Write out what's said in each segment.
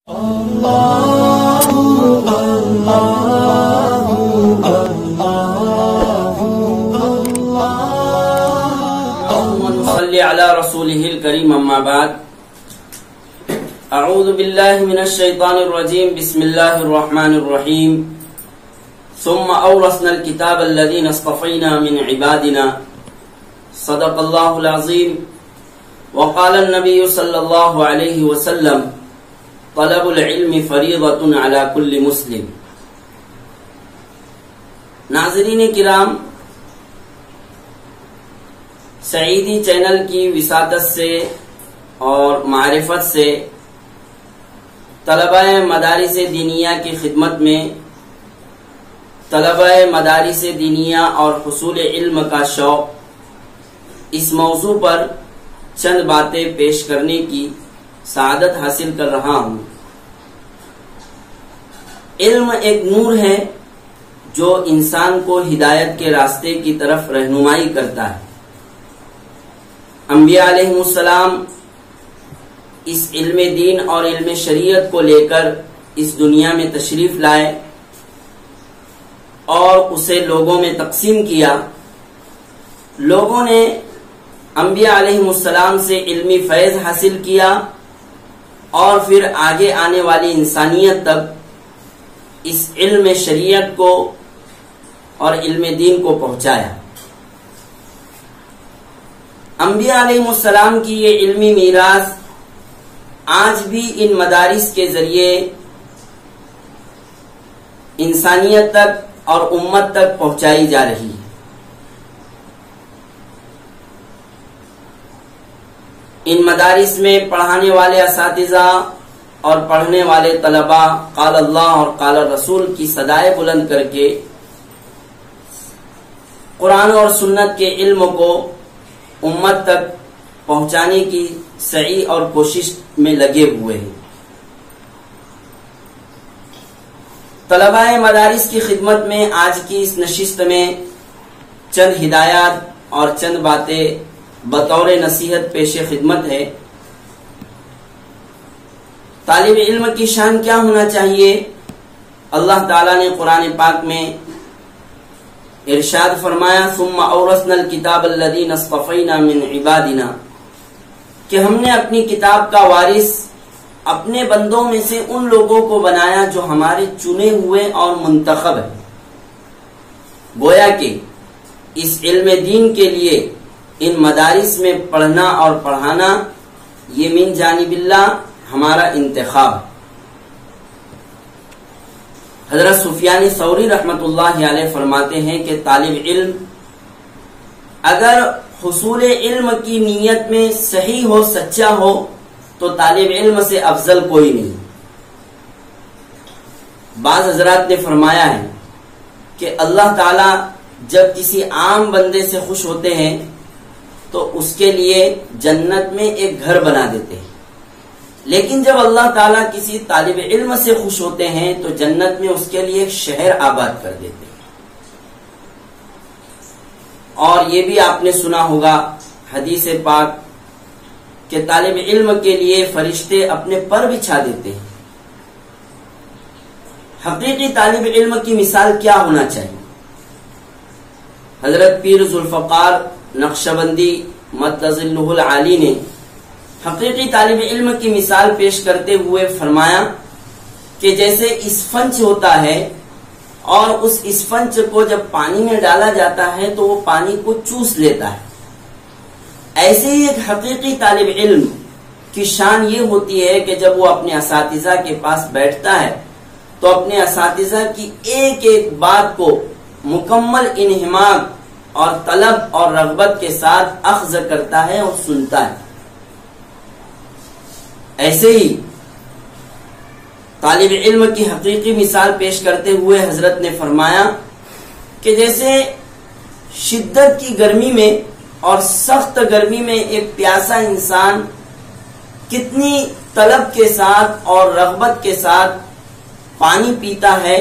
صلی علی رسولہ الکریم اما بعد اعوذ باللہ من الشیطان الرجیم بسم اللہ الرحمن الرحیم ثم اورثنا الكتاب الذین اصطفینا من عبادنا صدق اللہ العظیم وقال النبی صلی اللہ علیہ وسلم طلب العلم فریضۃ علی کل مسلم۔ ناظرین کرام، سعیدی چینل کی وساطت سے اور معرفت سے طلبہ مدارس دینیہ کی خدمت میں طلبہ مدارس دینیہ اور حصول علم کا شوق، اس موضوع پر چند باتیں پیش کرنے کی سعادت حاصل کر رہا ہوں۔ علم ایک نور ہے جو انسان کو ہدایت کے راستے کی طرف رہنمائی کرتا ہے۔ انبیاء علیہ السلام اس علم دین اور علم شریعت کو لے کر اس دنیا میں تشریف لائے اور اسے لوگوں میں تقسیم کیا۔ لوگوں نے انبیاء علیہ السلام سے علمی فیض حاصل کیا اور پھر آگے آنے والی انسانیت تک اس علم شریعت کو اور علم دین کو پہنچایا۔ انبیاء علیہ السلام کی یہ علمی میراث آج بھی ان مدارس کے ذریعے انسانیت تک اور امت تک پہنچائی جا رہی ہے۔ ان مدارس میں پڑھانے والے اساتذہ اور پڑھنے والے طلباء قال اللہ اور قال رسول کی صدائے بلند کر کے قرآن اور سنت کے علم کو امت تک پہنچانے کی سعی اور کوشش میں لگے ہوئے ہیں۔ طلباء مدارس کی خدمت میں آج کی اس نشست میں چند ہدایات اور چند باتیں بطور نصیحت پیش خدمت ہے۔ طالب علم کی شان کیا ہونا چاہیے؟ اللہ تعالیٰ نے قرآن پاک میں ارشاد فرمایا ثم اورثنا الکتاب الذین اصطفینا من عبادنا، کہ ہم نے اپنی کتاب کا وارث اپنے بندوں میں سے ان لوگوں کو بنایا جو ہمارے چنے ہوئے اور منتخب ہیں۔ گویا کہ اس علم دین کے لیے ان مدارس میں پڑھنا اور پڑھانا یہ من جانب اللہ ہمارا انتخاب ہے۔ حضرت سفیان ثوری رحمۃ اللہ علیہ فرماتے ہیں کہ طالب علم اگر حصول علم کی نیت میں صحیح ہو، سچا ہو، تو طالب علم سے افضل کوئی نہیں۔ بعض حضرات نے فرمایا ہے کہ اللہ تعالی جب کسی عام بندے سے خوش ہوتے ہیں تو اس کے لیے جنت میں ایک گھر بنا دیتے ہیں، لیکن جب اللہ تعالیٰ کسی طالب علم سے خوش ہوتے ہیں تو جنت میں اس کے لیے ایک شہر آباد کر دیتے ہیں۔ اور یہ بھی آپ نے سنا ہوگا حدیث پاک کہ طالب علم کے لیے فرشتے اپنے پر بچھا دیتے ہیں۔ حقیقی طالب علم کی مثال کیا ہونا چاہیے؟ حضرت پیر ذوالفقار نقشبندی مد ظلہ العالی نے حقیقی طالب علم کی مثال پیش کرتے ہوئے فرمایا کہ جیسے اسفنج ہوتا ہے اور اس اسفنج کو جب پانی میں ڈالا جاتا ہے تو وہ پانی کو چوس لیتا ہے، ایسے ہی ایک حقیقی طالب علم کی شان یہ ہوتی ہے کہ جب وہ اپنے اساتذہ کے پاس بیٹھتا ہے تو اپنے اساتذہ کی ایک ایک بات کو مکمل انہماک اور طلب اور رغبت کے ساتھ اخذ کرتا ہے اور سنتا ہے۔ ایسے ہی طالب علم کی حقیقی مثال پیش کرتے ہوئے حضرت نے فرمایا کہ جیسے شدت کی گرمی میں اور سخت گرمی میں ایک پیاسا انسان کتنی طلب کے ساتھ اور رغبت کے ساتھ پانی پیتا ہے،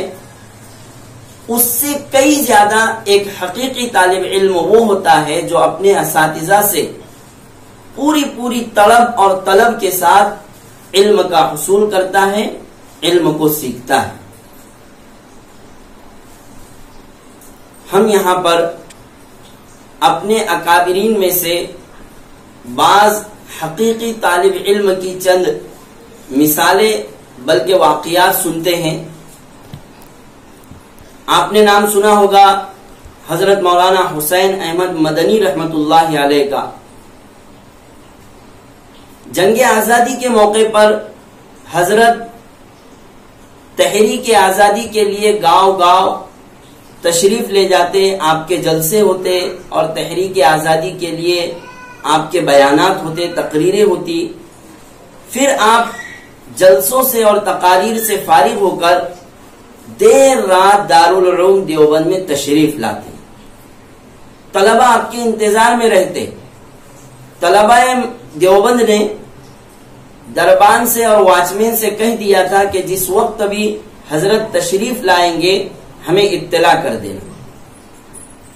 اس سے کئی زیادہ ایک حقیقی طالب علم وہ ہوتا ہے جو اپنے اساتذہ سے پوری تڑپ اور طلب کے ساتھ علم کا حصول کرتا ہے، علم کو سیکھتا ہے۔ ہم یہاں پر اپنے اکابرین میں سے بعض حقیقی طالب علم کی چند مثالیں بلکہ واقعات سنتے ہیں۔ آپ نے نام سنا ہوگا حضرت مولانا حسین احمد مدنی رحمت اللہ علیہ کا۔ جنگ آزادی کے موقع پر حضرت تحریک آزادی کے لیے گاؤں گاؤں تشریف لے جاتے، آپ کے جلسے ہوتے اور تحریک آزادی کے لیے آپ کے بیانات ہوتے، تقریریں ہوتی۔ پھر آپ جلسوں سے اور تقاریر سے فارغ ہو کر دیر رات دارالعلوم دیوبند میں تشریف لاتے، طلبہ آپ کے انتظار میں رہتے۔ طلبہ دیوبند نے دربان سے اور واچمین سے کہہ دیا تھا کہ جس وقت بھی حضرت تشریف لائیں گے ہمیں اطلاع کر دینا۔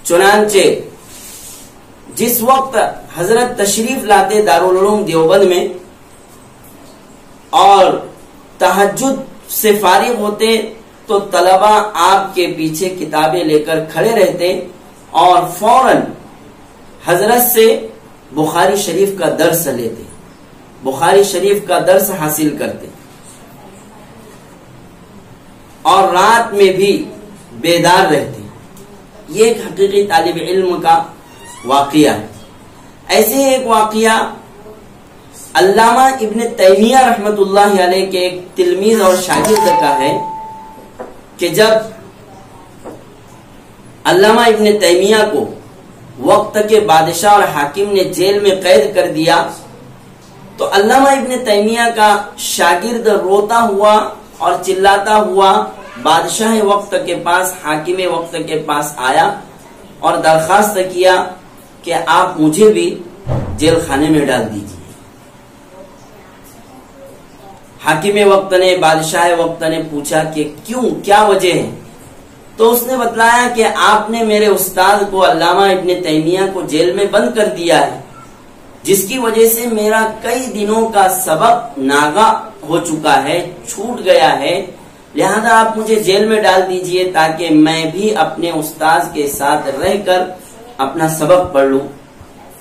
چنانچہ جس وقت حضرت تشریف لاتے دارالعلوم دیوبند میں اور تہجد سے فارغ ہوتے تو طلبہ آپ کے پیچھے کتابیں لے کر کھڑے رہتے اور فوراً حضرت سے بخاری شریف کا درس لیتے، بخاری شریف کا درس حاصل کرتے اور رات میں بھی بیدار رہتے۔ یہ ایک حقیقی طالب علم کا واقعہ ہے۔ ایسے ہی ایک واقعہ علامہ ابن تیمیہ رحمت اللہ علیہ کے ایک تلمیذ اور شاگرد کا ہے کہ جب علامہ ابن تیمیہ کو وقت کے بادشاہ اور حاکم نے جیل میں قید کر دیا تو علامہ ابن تیمیہ کا شاگرد روتا ہوا اور چلاتا ہوا بادشاہ وقت کے پاس، حاکم وقت کے پاس آیا اور درخواست کیا کہ آپ مجھے بھی جیل خانے میں ڈال دیجیے۔ حاکم وقت نے، بادشاہ وقت نے پوچھا کہ کیوں، کیا وجہ ہے؟ تو اس نے بتلایا کہ آپ نے میرے استاد کو علامہ ابن تیمیہ کو جیل میں بند کر دیا ہے، جس کی وجہ سے میرا کئی دنوں کا سبق ناغا ہو چکا ہے، چھوٹ گیا ہے، لہذا آپ مجھے جیل میں ڈال دیجئے تاکہ میں بھی اپنے استاد کے ساتھ رہ کر اپنا سبق پڑھ لوں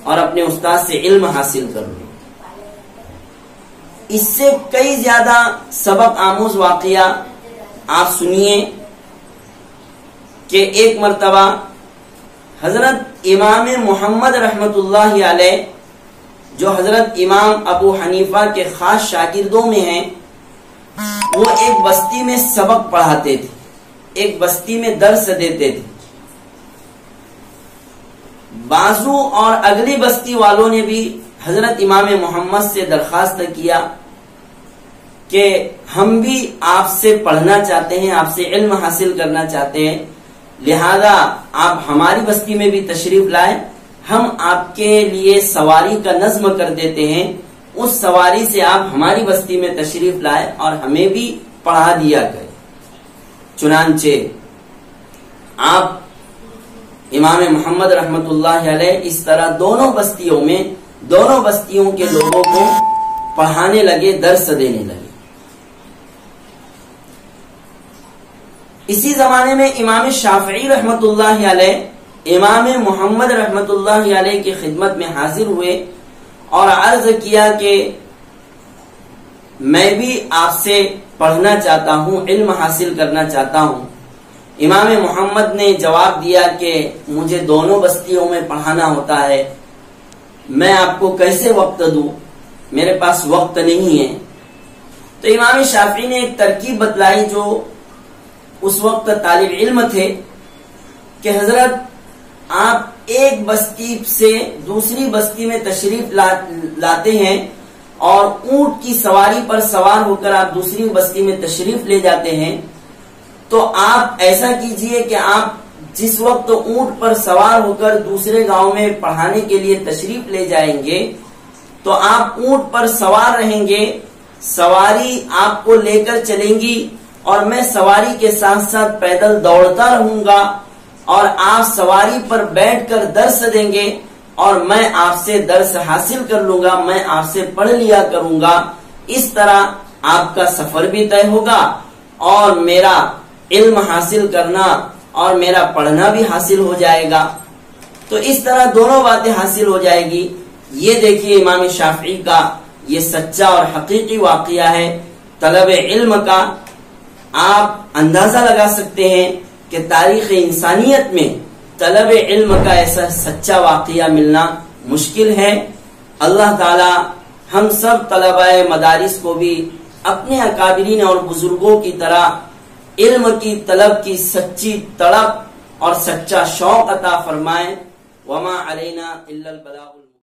اور اپنے استاد سے علم حاصل کر لوں۔ اس سے کئی زیادہ سبق آموز واقعہ آپ سنیے کہ ایک مرتبہ حضرت امام محمد رحمت اللہ علیہ جو حضرت امام ابو حنیفہ کے خاص شاگردوں میں ہیں، وہ ایک بستی میں سبق پڑھاتے تھے، ایک بستی میں درس دیتے تھے۔ بازو اور اگلی بستی والوں نے بھی حضرت امام محمد سے درخواست کیا کہ ہم بھی آپ سے پڑھنا چاہتے ہیں، آپ سے علم حاصل کرنا چاہتے ہیں، لہذا آپ ہماری بستی میں بھی تشریف لائیں، ہم آپ کے لیے سواری کا نظم کر دیتے ہیں، اس سواری سے آپ ہماری بستی میں تشریف لائے اور ہمیں بھی پڑھا دیا کریں۔ چنانچہ آپ امام محمد رحمت اللہ علیہ اس طرح دونوں بستیوں کے لوگوں کو پڑھانے لگے، درس دینے لگے۔ اسی زمانے میں امام شافعی رحمت اللہ علیہ امام محمد رحمت اللہ علیہ کی خدمت میں حاضر ہوئے اور عرض کیا کہ میں بھی آپ سے پڑھنا چاہتا ہوں، علم حاصل کرنا چاہتا ہوں۔ امام محمد نے جواب دیا کہ مجھے دونوں بستیوں میں پڑھانا ہوتا ہے، میں آپ کو کیسے وقت دوں، میرے پاس وقت نہیں ہے۔ تو امام شافعی نے ایک ترکیب بتلائی جو اس وقت طالب علم تھے کہ حضرت آپ ایک بستی سے دوسری بستی میں تشریف لاتے ہیں اور اونٹ کی سواری پر سوار ہو کر آپ دوسری بستی میں تشریف لے جاتے ہیں، تو آپ ایسا کیجئے کہ آپ جس وقت اونٹ پر سوار ہو کر دوسرے گاؤں میں پڑھانے کے لیے تشریف لے جائیں گے تو آپ اونٹ پر سوار رہیں گے، سواری آپ کو لے کر چلیں گی اور میں سواری کے ساتھ ساتھ پیدل دوڑتا رہوں گا اور آپ سواری پر بیٹھ کر درس دیں گے اور میں آپ سے درس حاصل کر لوں گا، میں آپ سے پڑھ لیا کروں گا۔ اس طرح آپ کا سفر بھی طے ہوگا اور میرا علم حاصل کرنا اور میرا پڑھنا بھی حاصل ہو جائے گا. تو اس طرح دونوں باتیں حاصل ہو جائے گی. یہ دیکھیے امام شافعی کا یہ سچا اور حقیقی واقعہ ہے طلب علم کا. آپ اندازہ لگا سکتے ہیں کہ تاریخ انسانیت میں طلب علم کا ایسا سچا واقعہ ملنا مشکل ہے. اللہ تعالی ہم سب طلباء مدارس کو بھی اپنے اکابرین اور بزرگوں کی طرح علم کی طلب کی سچی تڑپ اور سچا شوق عطا فرمائیں. وما علینا الا البلاغ.